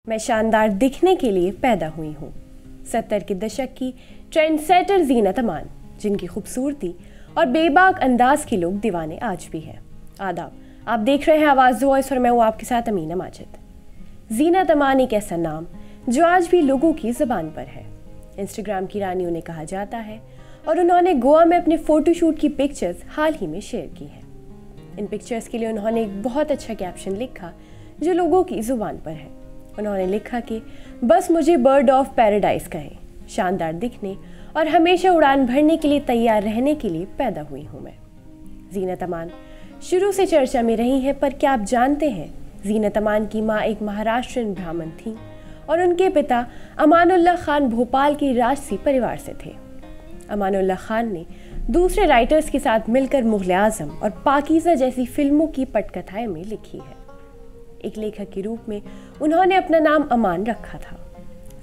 मैं शानदार दिखने के लिए पैदा हुई हूँ। 70 के दशक की ट्रेंड सेटर ज़ीनत अमान, जिनकी खूबसूरती और बेबाक अंदाज के लोग दीवाने आज भी हैं। आदाब, आप देख रहे हैं आवाज़ वॉइस और मैं हूँ आपके साथ अमीना माजिद। ज़ीनत अमान एक ऐसा नाम जो आज भी लोगों की ज़बान पर है। इंस्टाग्राम की रानी उन्हें कहा जाता है और उन्होंने गोवा में अपने फ़ोटोशूट की पिक्चर्स हाल ही में शेयर की हैं। इन पिक्चर्स के लिए उन्होंने एक बहुत अच्छा कैप्शन लिखा जो लोगों की ज़ुबान पर है। उन्होंने लिखा कि बस मुझे बर्ड ऑफ पैराडाइज कहें, शानदार दिखने और हमेशा उड़ान भरने के लिए तैयार रहने के लिए पैदा हुई हूँ मैं। ज़ीनत अमान शुरू से चर्चा में रही हैं, पर क्या आप जानते हैं ज़ीनत अमान की माँ एक महाराष्ट्रियन ब्राह्मण थी और उनके पिता अमानुल्लाह खान भोपाल के राजसी परिवार से थे। अमानुल्लाह खान ने दूसरे राइटर्स के साथ मिलकर मुग़ल आज़म और पाकीज़ा जैसी फिल्मों की पटकथाएं में लिखी है। एक लेखक के रूप में उन्होंने अपना नाम अमान रखा था।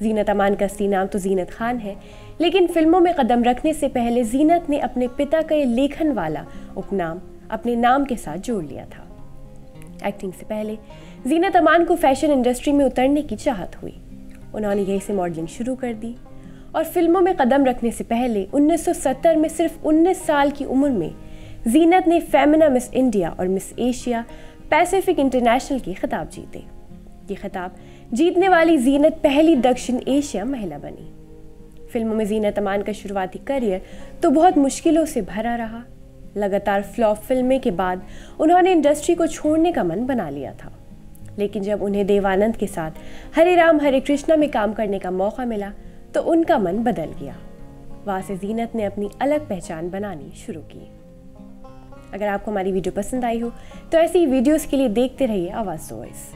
ज़ीनत अमान का असली नाम तो ज़ीनत खान है, लेकिन फिल्मों में कदम रखने से पहले ज़ीनत ने अपने पिता का ये लेखन वाला उपनाम अपने नाम के साथ जोड़ लिया था। एक्टिंग से पहले ज़ीनत अमान को फैशन इंडस्ट्री में उतरने की चाहत हुई। उन्होंने यहीं से मॉडलिंग शुरू कर दी और फिल्मों में कदम रखने से पहले 1970 में सिर्फ 19 साल की उम्र में ज़ीनत ने फेमिना मिस इंडिया और मिस एशिया पैसिफिक इंटरनेशनल के खिताब जीते। ये खिताब जीतने वाली ज़ीनत पहली दक्षिण एशिया महिला बनी। फिल्मों में ज़ीनत अमान का शुरुआती करियर तो बहुत मुश्किलों से भरा रहा। लगातार फ्लॉप फिल्में के बाद उन्होंने इंडस्ट्री को छोड़ने का मन बना लिया था, लेकिन जब उन्हें देव आनंद के साथ हरे राम हरे कृष्णा में काम करने का मौका मिला तो उनका मन बदल गया। वहाँ से ज़ीनत ने अपनी अलग पहचान बनानी शुरू की। अगर आपको हमारी वीडियो पसंद आई हो तो ऐसी वीडियोस के लिए देखते रहिए आवाज़ वॉइस।